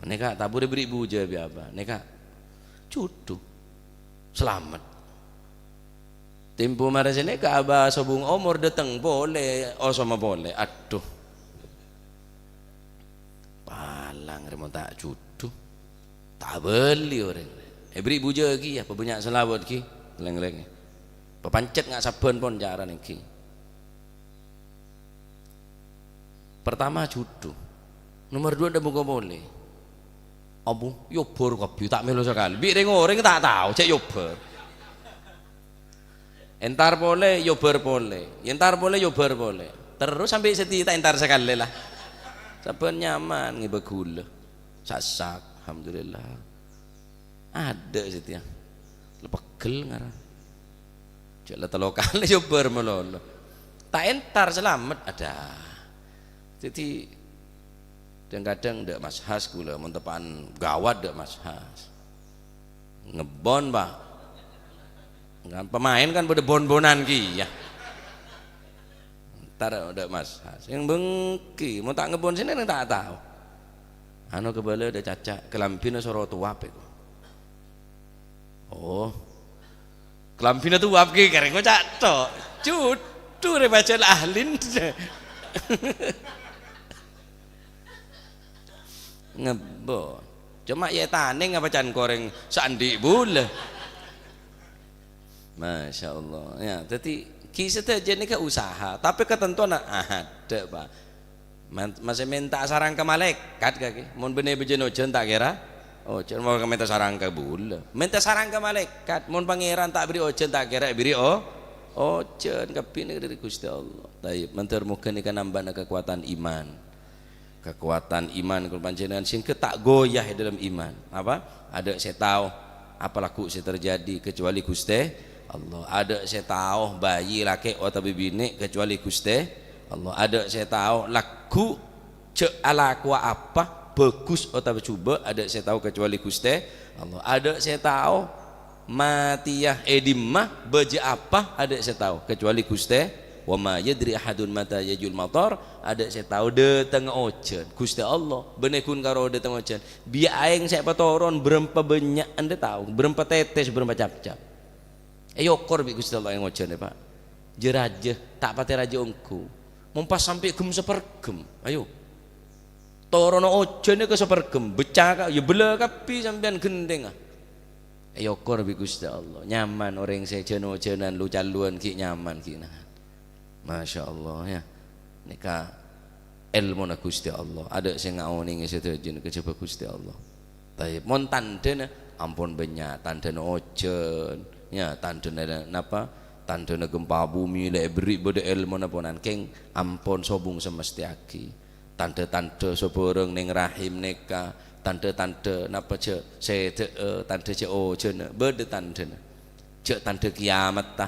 neka tabure beri buja biaba neka cudu selamat tempo marase neka aba sobung umur dateng boleh oh sama boleh aduh palang remon tak cudu tak beli orang beri buja ki apa banyak selawat ki leng-leng pepancet nggak saben pon jaran iki pertama cudu nomor 2 ada buka boleh abu yobor kabeh tak melu sekali bi ring tak tahu cek yobor entar boleh yobor boleh entar boleh yobor boleh terus sampai setita entar sekali lah saben nyaman ngibe gula sasak alhamdulillah ada setia lepegel ngaran cek lah telokal yobor melolo tak entar selamat ada jadi kadang-kadang ndak Mas Has kula mun tepan gawat ndak Mas Has ngebon Pak kan pemain kan pada bon-bonan ki ya entar ndak Mas Has yang bengki mau tak ngebon sini tak tahu anu kebale ada caca kelampina soro tuap itu oh kelampina tuap ki kareng kocak tok cudu re baca ahlin ngebon cuma ya tane ngapacan koreng sandi bula Masya Allah ya jadi kisah saja ini ke usaha tapi ketentuan ada Pak masih minta sarang ke malaikat kaki mau bener bener ojen tak kira ojen mau minta sarang ke bula minta sarang ke malaikat mau pangeran tak beri ojen tak kira beri ojen kepine dari Gusti Allah. Taib mentur muga nika nambah kekuatan iman. Kekuatan iman kula panjenengan sing tak goyah dalam iman. Apa? Ada saya tahu apa laku saya terjadi kecuali Gusti Allah. Ada saya tahu bayi laki atau bini kecuali Gusti Allah. Ada saya tahu laku cek alaku apa bagus atau coba ada saya tahu kecuali Gusti Allah. Ada saya tahu matiyah edimah baja apa ada saya tahu kecuali Gusti wa ma yadri ahadun mata yajul matar ada saya tahu de tengah ocean Gusti Allah benekun karo de tengah ocean biar aing saya patoron berempa banyak anda tahu berempa tetes berempa cap-cap kor bi Gusti Allah yang ocean Pak jeraja tak pate raja ongku mempas sampai gem sepergem ayo torono ocean ke sepergem becaka ya bela kapi sampean gendeng kor bi Gusti Allah nyaman orang saya jeno-jenan lu caluan ki nyaman ki nah Masya Allah ya nika ilmu na Gusti Allah ada sing ngaoni ngesetujen kejaba Gusti Allah tapi mon tandena ampun banyak tandena ojen ya tandena napa tandena gempa bumi lek beri bode ilmu na ponan keng ampun sobung semesti aki tanda-tanda seboreng ning rahim neka tanda-tanda napa ce sede tanda ce ojen bode tandena ce tanda kiamat ta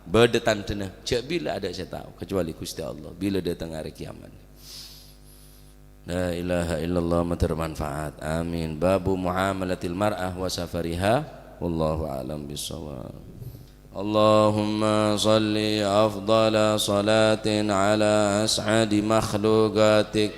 beda tandena cak bila ada saya tahu kecuali Gusti Allah bila datang hari kiamat. La ilaha illallah bermanfaat amin. Babu muamalatil mar'ah wa safariha wallahu a'lam bissawab. Allahumma salli afdala salatin ala as'adi makhluqatik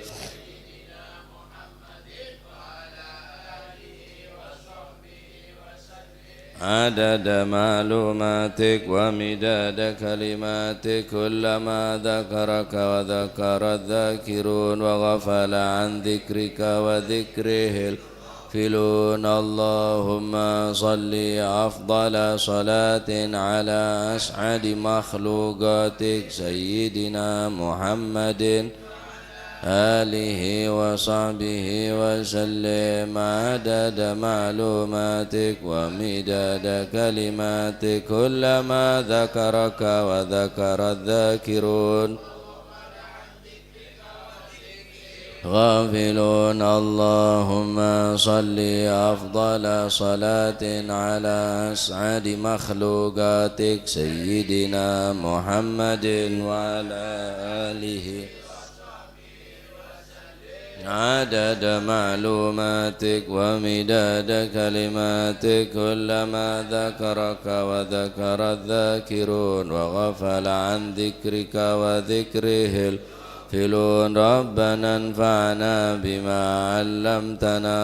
عدد معلوماتك ومداد كلماتك كلما ذكرك وذكر الذاكرون وغفل عن ذكرك وذكره الغافلون اللهم صل أفضل صلاة على أسعد مخلوقاتك سيدنا محمد آله وصحبه وسلم عدد معلوماتك ومداد كلماتك كلما ذكرك وذكر الذاكرون غافلون اللهم صل أفضل صلاة على أسعد مخلوقاتك سيدنا محمد وعلى آله عدد معلوماتك ومداد كلماتك كلما ذكرك وذكر الذاكرون وغفل عن ذكرك وذكره الغافلون ربنا انفعنا بما علمتنا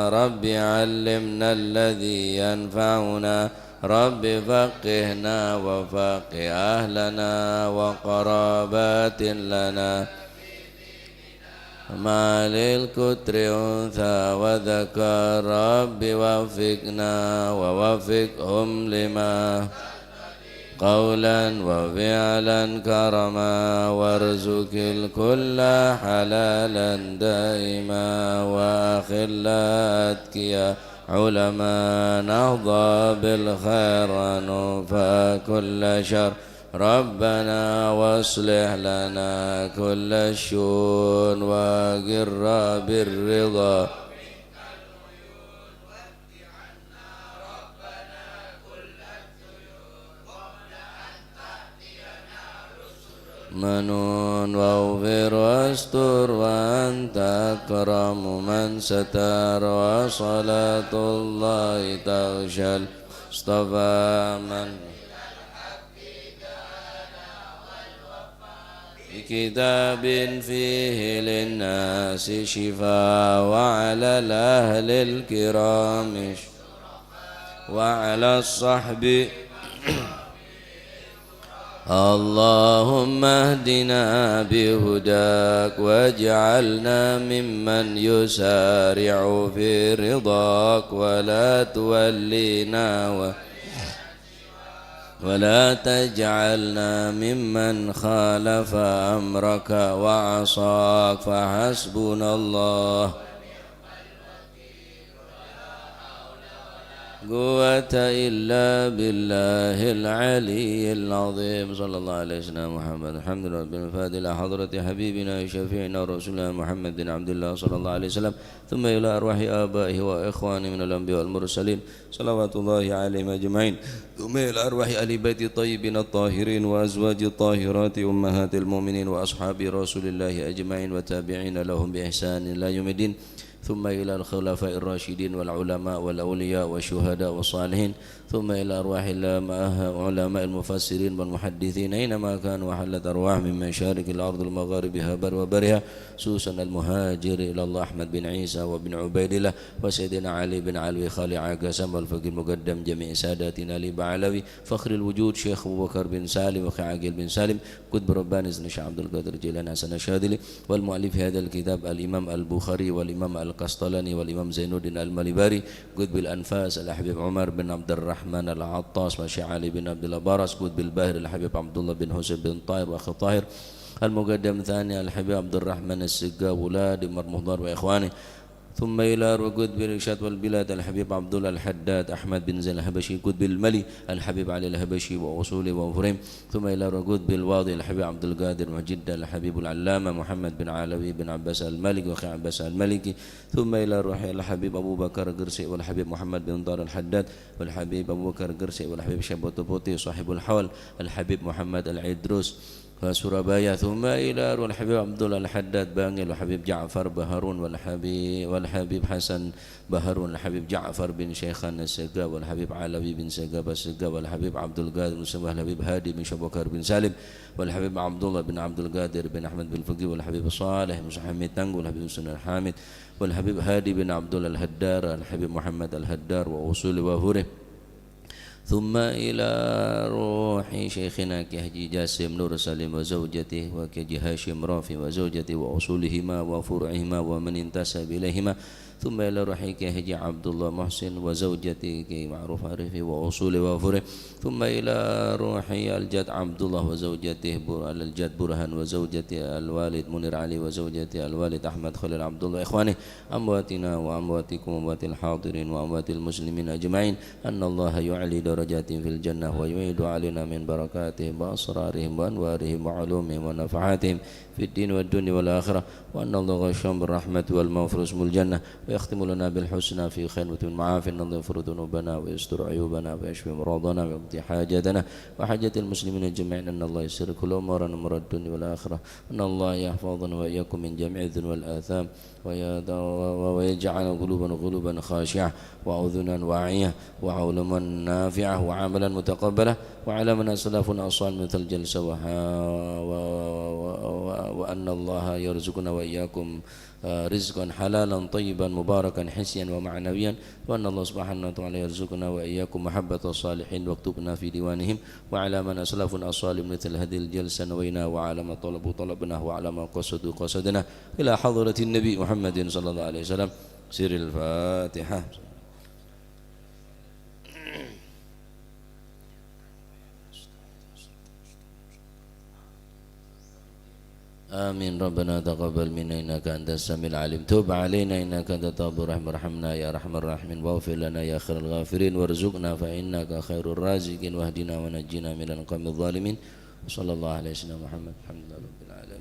رب علمنا الذي ينفعنا رب فقهنا وفقه أهلنا وقرابات لنا ما للكتر أنثى وذكر رب وفقنا ووفقهم لما قولا وفعلا كرما وارزق الكل حلالا دائما وأخل أتقيا علماء نهضى بالخير ونوفى كل شر ربنا واصلح لنا كل الشؤون وقر بالرضا منون واغفر واستر وأنت أكرم من ستر وصلاة الله تغشى المصطفى من كتاب فيه للناس شفاء وعلى الأهل الكرام وعلى الصحب اللهم اهدنا بهداك واجعلنا ممن يسارع في رضاك ولا تولينا ولا تجعلنا ممن خالف أمرك وعصاك فحسبنا الله قوة إلا بالله العلي العظيم صلى الله عليه وسلم محمد. الحمد لله رب الفاتحة إلى حضرة حبيبنا شفيعنا رسولنا محمد بن عبد الله صلى الله عليه وسلم، ثم إلى أرواح آبائه وإخوانه من الأنبياء والمرسلين صلوات الله عليهم أجمعين، ثم إلى أرواح أهل بيت الطيبين الطاهرين وأزواج الطاهرات أمهات المؤمنين وأصحاب رسول الله أجمعين وتابعين لهم بإحسان إلى يوم الدين، ثم إلى الخلفاء الراشدين والعلماء والأولياء والشهداء والصالحين، ثم إلى أرواح علماء المفسرين والمحدثين أينما كانوا وحلت أرواح من مشارق الأرض المغاربها بر وبرها، خصوصا المهاجر إلى الله أحمد بن عيسى وبن عبيد الله وسيدنا علي بن علوي خالي عاقسم والفقيه المقدم جميع ساداتنا علي بعلوي فخر الوجود شيخ أبو بكر بن سالم وأخي عاقل بن سالم قطب رباني الشيخ عبد القادر جيلاني حسن الشاذلي، والمؤلف هذا الكتاب الإمام البخاري والإمام القسطلاني والإمام زين الدين المالباري قطب الأنفاس الحبيب عمر بن عبد الرحمن العطاس وشيخ علي بن عبد الله بارس قطب الباهر الحبيب عبد الله بن حسين بن طاهر وأخي طاهر المقدم ثاني الحبيب عبد الرحمن السقا ولاد مرمضار وإخوانه، ثم إلى قطب الإرشاد والبلاد الحبيب عبد الله الحداد أحمد بن زين الحبشي قطب الملي الحبيب علي الحبشي وأصوله وفريم، ثم إلى قطب الواضي الحبيب عبد القادر وجدة الحبيب العلامة محمد بن علوي بن عباس المالك وأخي عباس المالكي، ثم إلى روح الحبيب أبو بكر قرسي والحبيب محمد بن طار الحداد والحبيب أبو بكر قرسي والحبيب شبوت بوتي صاحب الحول الحبيب محمد العيدروس وسورابايا، ثم إلى روح الحبيب عبد الله الحداد بانجل والحبيب جعفر بهارون والحبيب حسن بهارون الحبيب جعفر بن شيخان السقا والحبيب علوي بن سقا السقا والحبيب عبد القادر والحبيب هادي بن شبكر بن سالم والحبيب عبد الله بن عبد القادر بن أحمد بن فقيه والحبيب صالح بن حميد تنق والحبيب سنة الحامد والحبيب هادي بن عبد الله الهدار الحبيب محمد الهدار وأصول وفره، ثم إلى روح شيخنا كهجي جاسم نور سالم وزوجته وكجي هاشم رافي وزوجته وأصولهما وفرعهما ومن انتسب إليهما، ثم إلى روح كهجي عبد الله محسن وزوجته كي معروف عرفي وأصوله وفره، ثم إلى روح الجد عبد الله وزوجته الجد برهان وزوجته الوالد منير علي وزوجته الوالد أحمد خليل عبد الله إخوانه أمواتنا وأمواتكم وأموات الحاضرين وأموات المسلمين أجمعين أن الله يعلي درجاتهم في الجنة ويعيد علينا من بركاتهم وأسرارهم وأنوارهم وعلومهم ونفعاتهم في الدين والدنيا والآخرة، وأن الله غشام بالرحمة والمغفرة اسم الجنة ويختم لنا بالحسنى في خير المعاف، أن الله يغفر ذنوبنا ويستر عيوبنا ويشفي مرضنا ويقضي حاجتنا وحاجة المسلمين جميعا، أن الله يسر كل أمورنا أمور الدنيا والآخرة، أن الله يحفظنا وإياكم من جميع الذنوب والآثام ويجعل قلوبا خاشعة وأذنا واعية وعلما نافعة وعملا متقبلا وعلى من أسلافنا أصال مثل الجلسة وأن الله يرزقنا وإياكم رزقا حلالا طيبا مباركا حسيا ومعنويا، وأن الله سبحانه وتعالى يرزقنا وإياكم محبة الصالحين واكتبنا في ديوانهم، وعلى من أسلافنا أصال مثل هذه الجلسة نوينا وعلى ما طلبوا طلبنا وعلى ما قصدوا قصدنا إلى حضرة النبي محمد صلى الله عليه وسلم. سر الفاتحة. آمين. ربنا تقبل منا إنك أنت السميع العليم، تب علينا إنك أنت التواب الرحيم، ارحمنا يا أرحم الراحمين، واغفر لنا يا خير الغافرين، وارزقنا فإنك خير الرازقين، واهدنا ونجنا من القوم الظالمين، وصلى الله عليه وسلم محمد. الحمد لله رب العالمين.